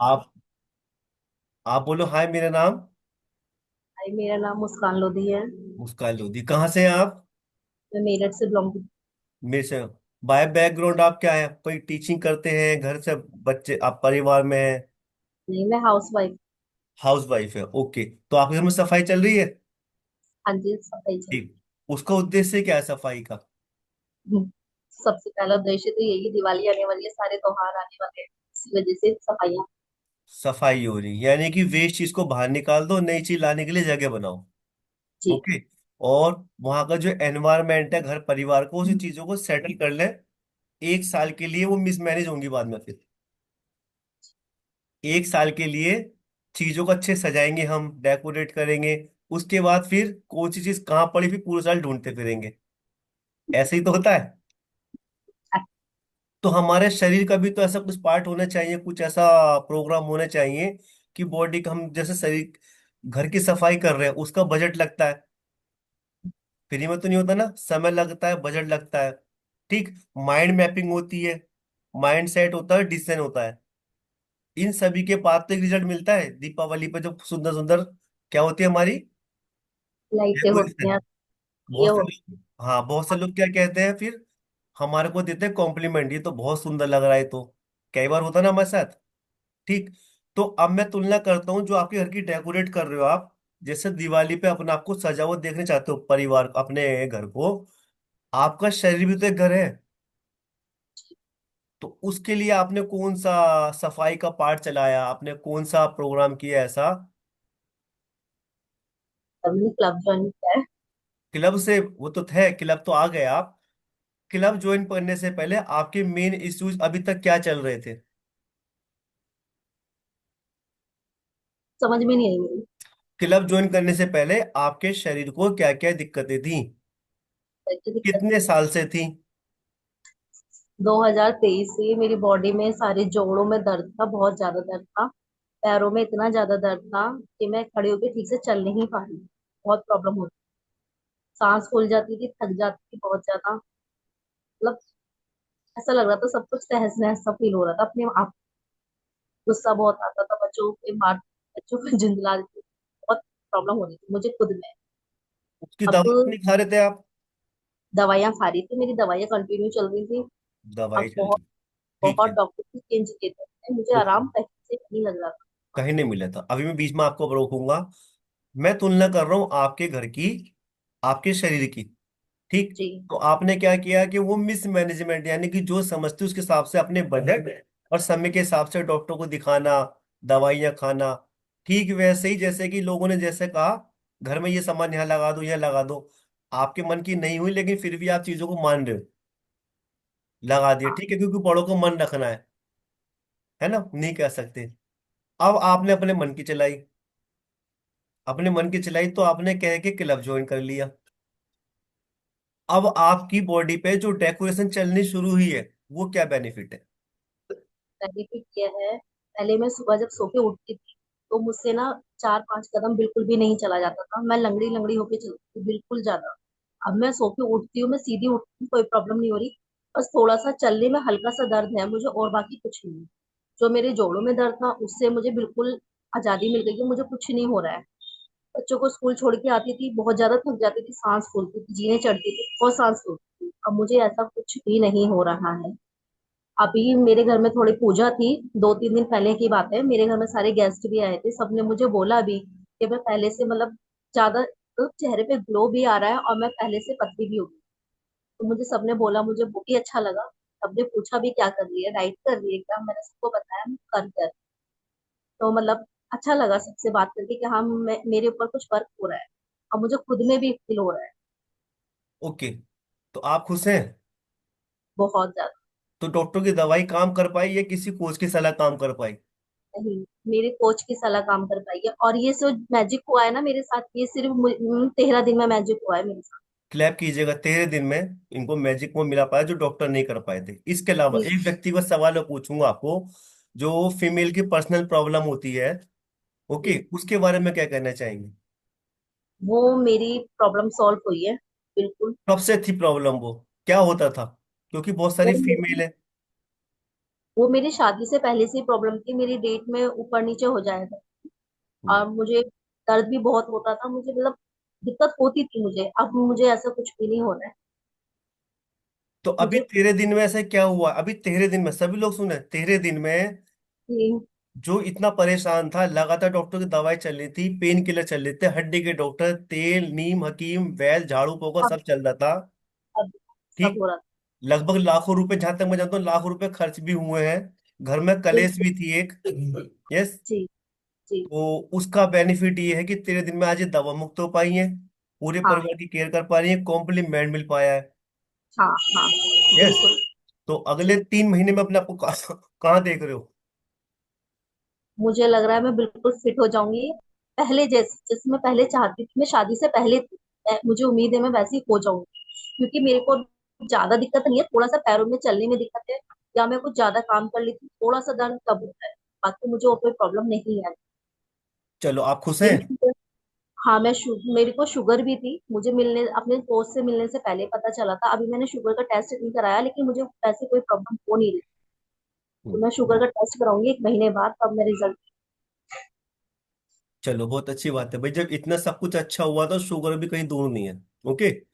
आप आप बोलो हाय मेरा नाम। हाय, मेरा नाम मुस्कान लोधी है। मुस्कान लोधी कहाँ से हैं आप? मैं मेरठ से बिलोंग। मेरे से। बाय बैकग्राउंड आप क्या है, कोई टीचिंग करते हैं घर से? बच्चे आप परिवार में हैं? नहीं, मैं हाउस वाइफ। हाउस वाइफ है, ओके। तो आपके घर में सफाई चल रही है? हाँ जी, सफाई चल। ठीक। उसका उद्देश्य क्या है सफाई का? सबसे पहला उद्देश्य तो यही, दिवाली आने वाली है, सारे त्योहार आने वाले हैं, इसी वजह से सफाइयाँ। सफाई हो रही यानी कि वेस्ट चीज को बाहर निकाल दो, नई चीज लाने के लिए जगह बनाओ। जी। ओके। और वहां का जो एनवायरनमेंट है, घर परिवार को उसी चीजों को सेटल कर ले। एक साल के लिए वो मिसमैनेज होंगी बाद में फिर। एक साल के लिए चीजों को अच्छे सजाएंगे, हम डेकोरेट करेंगे। उसके बाद फिर कौन सी चीज कहाँ पड़ी फिर पूरे साल ढूंढते फिरेंगे। ऐसे ही तो होता है। तो हमारे शरीर का भी तो ऐसा कुछ पार्ट होना चाहिए, कुछ ऐसा प्रोग्राम होना चाहिए कि बॉडी का, हम जैसे शरीर घर की सफाई कर रहे हैं उसका बजट लगता है। फ्री में तो नहीं होता ना, समय लगता है, बजट लगता है। ठीक। माइंड मैपिंग होती है, माइंड सेट होता है, डिसीजन होता है। इन सभी के बाद तो एक रिजल्ट मिलता है दीपावली पे, जो सुंदर सुंदर क्या होती है हमारी लाइटें होती डेकोरेशन। हैं, ये बहुत से होती लोग, हाँ बहुत से लोग क्या कहते हैं फिर, हमारे को देते हैं कॉम्प्लीमेंट, ये तो बहुत सुंदर लग रहा है। तो कई बार होता है ना हमारे साथ। ठीक। तो अब मैं तुलना करता हूँ, जो आपके घर की डेकोरेट कर रहे हो आप, जैसे दिवाली पे अपने आप को सजा हुआ देखने चाहते हो परिवार अपने घर को, आपका शरीर भी तो एक घर है। तो उसके लिए आपने कौन सा सफाई का पार्ट चलाया, आपने कौन सा प्रोग्राम किया ऐसा? है। तभी क्लब ज्वाइन किया है। क्लब से वो तो थे, क्लब तो आ गए आप। क्लब ज्वाइन करने से पहले आपके मेन इश्यूज अभी तक क्या चल रहे थे? समझ में नहीं आई मेरी। क्लब ज्वाइन करने से पहले आपके शरीर को क्या क्या दिक्कतें थी? की दिक्कत कितने थी। साल से थी? 2023 से मेरी बॉडी में, सारे जोड़ों में दर्द था, बहुत ज्यादा दर्द था। पैरों में इतना ज्यादा दर्द था कि मैं खड़े होकर ठीक से चल नहीं पा रही। बहुत प्रॉब्लम होती। सांस फूल जाती थी, थक जाती थी बहुत ज्यादा। मतलब ऐसा लग रहा था सब कुछ तहस नहस सा फील हो रहा था अपने आप। गुस्सा बहुत आता था, बच्चों के मार, बच्चों को जिंदला देती थी। बहुत प्रॉब्लम हो रही थी मुझे खुद में। उसकी अब दवा नहीं खा रहे थे आप? दवाइयां खा रही थी, मेरी दवाइयां कंटिन्यू चल रही थी। दवाई अब चल बहुत रही। ठीक बहुत है। डॉक्टर की चेंज किए थे, मुझे ओके। आराम कहीं से नहीं लग रहा था। कहीं नहीं मिला था, अभी मैं बीच में आपको रोकूंगा। मैं तुलना कर रहा हूँ आपके घर की, आपके शरीर की। ठीक। जी। तो आपने क्या किया कि वो मिसमैनेजमेंट, यानी कि जो समझते उसके हिसाब से अपने बजट और समय के हिसाब से डॉक्टर को दिखाना, दवाइयाँ खाना। ठीक वैसे ही जैसे कि लोगों ने जैसे कहा, घर में ये सामान यहाँ लगा दो, यहाँ लगा दो। आपके मन की नहीं हुई, लेकिन फिर भी आप चीजों को मान रहे हो, लगा दिया। हाँ। ठीक है, क्योंकि बड़ों को मन रखना है ना, नहीं कह सकते। अब आपने अपने मन की चलाई, अपने मन की चलाई तो आपने कह के क्लब ज्वाइन कर लिया। अब आपकी बॉडी पे जो डेकोरेशन चलनी शुरू हुई है, वो क्या बेनिफिट है? पहले भी किया है। पहले मैं सुबह जब सो के उठती थी तो मुझसे ना 4-5 कदम बिल्कुल भी नहीं चला जाता था, मैं लंगड़ी लंगड़ी होके चलती थी बिल्कुल ज्यादा। अब मैं सो के उठती हूँ, मैं सीधी उठती हूँ, कोई प्रॉब्लम नहीं हो रही। बस थोड़ा सा चलने में हल्का सा दर्द है मुझे, और बाकी कुछ नहीं। जो मेरे जोड़ों में दर्द था उससे मुझे बिल्कुल आजादी मिल गई है, मुझे कुछ नहीं हो रहा है। बच्चों को स्कूल छोड़ के आती थी, बहुत ज्यादा थक जाती थी, सांस फूलती थी, जीने चढ़ती थी, बहुत सांस फूलती थी। अब मुझे ऐसा कुछ भी नहीं हो रहा है। अभी मेरे घर में थोड़ी पूजा थी, 2-3 दिन पहले की बात है, मेरे घर में सारे गेस्ट भी आए थे, सबने मुझे बोला भी कि मैं पहले से मतलब ज्यादा, तो चेहरे पे ग्लो भी आ रहा है और मैं पहले से पतली भी हो गई। तो मुझे सबने बोला, मुझे वो भी अच्छा लगा। सबने पूछा भी क्या कर रही है, डाइट कर रही है क्या, मैंने सबको बताया मैं कर। तो मतलब अच्छा लगा सबसे बात करके कि हाँ, मेरे ऊपर कुछ फर्क हो रहा है और मुझे खुद में भी फील हो रहा है। ओके। तो आप खुश हैं? बहुत ज्यादा। तो डॉक्टर की दवाई काम कर पाई या किसी कोच की सलाह काम कर पाई? नहीं, मेरे कोच की सलाह काम कर पाई है, और ये जो मैजिक हुआ है ना मेरे साथ, ये सिर्फ 13 दिन में मैजिक हुआ है मेरे साथ। क्लैप कीजिएगा, 13 दिन में इनको मैजिक वो मिला पाया जो डॉक्टर नहीं कर पाए थे। इसके अलावा जी। एक व्यक्तिगत सवाल मैं पूछूंगा आपको, जो फीमेल की पर्सनल प्रॉब्लम होती है, ओके, जी। उसके बारे में क्या कहना चाहेंगे? वो मेरी प्रॉब्लम सॉल्व हुई है, बिल्कुल। कब से थी प्रॉब्लम वो, क्या होता था? क्योंकि बहुत वो सारी फीमेल मेरी है। वो मेरी शादी से पहले से ही प्रॉब्लम थी, मेरी डेट में ऊपर नीचे हो जाएगा। हम्म। और मुझे दर्द भी बहुत होता था, मुझे मतलब दिक्कत होती थी मुझे। अब मुझे ऐसा कुछ भी नहीं हो रहा है। तो अभी मुझे तेरे दिन में ऐसा क्या हुआ? अभी तेरे दिन में सभी लोग सुने, तेरे दिन में ये- जो इतना परेशान था, लगातार डॉक्टर की दवाई चल रही थी, पेन किलर चल रहे थे, हड्डी के डॉक्टर, तेल, नीम हकीम, वैद्य, झाड़ू पोछा अब सब चल रहा था। अब सब ठीक। हो रहा था। लगभग लाखों रुपए, जहां तक मैं जानता हूँ लाखों रुपए खर्च भी हुए हैं। घर में कलेश बिल्कुल। भी थी एक। यस। जी। जी। तो उसका बेनिफिट ये है कि तेरे दिन में आज ये दवा मुक्त हो पाई है, पूरे हाँ परिवार की केयर कर पा रही है, कॉम्प्लीमेंट मिल पाया है। हाँ हाँ। यस। बिल्कुल। तो अगले जी। 3 महीने में अपने आपको कहाँ देख रहे हो? मुझे लग रहा है मैं बिल्कुल फिट हो जाऊंगी, पहले जैसे जैसे मैं पहले चाहती थी, मैं शादी से पहले थी। मुझे उम्मीद है मैं वैसे ही हो जाऊंगी, क्योंकि मेरे को ज्यादा दिक्कत नहीं है, थोड़ा सा पैरों में चलने में दिक्कत है, या मैं कुछ ज्यादा काम कर लेती हूँ थोड़ा सा दर्द तब होता है। बाकी मुझे और कोई प्रॉब्लम नहीं है। चलो, आप खुश हैं? मेरी शुगर, हाँ मेरे को शुगर भी थी, मुझे मिलने अपने दोस्त से मिलने से पहले पता चला था। अभी मैंने शुगर का टेस्ट नहीं कराया, लेकिन मुझे ऐसे कोई प्रॉब्लम हो नहीं रही। तो हम्म। मैं शुगर का टेस्ट कराऊंगी 1 महीने बाद, तब मैं रिजल्ट। चलो, बहुत अच्छी बात है भाई, जब इतना सब कुछ अच्छा हुआ तो शुगर भी कहीं दूर नहीं है। ओके।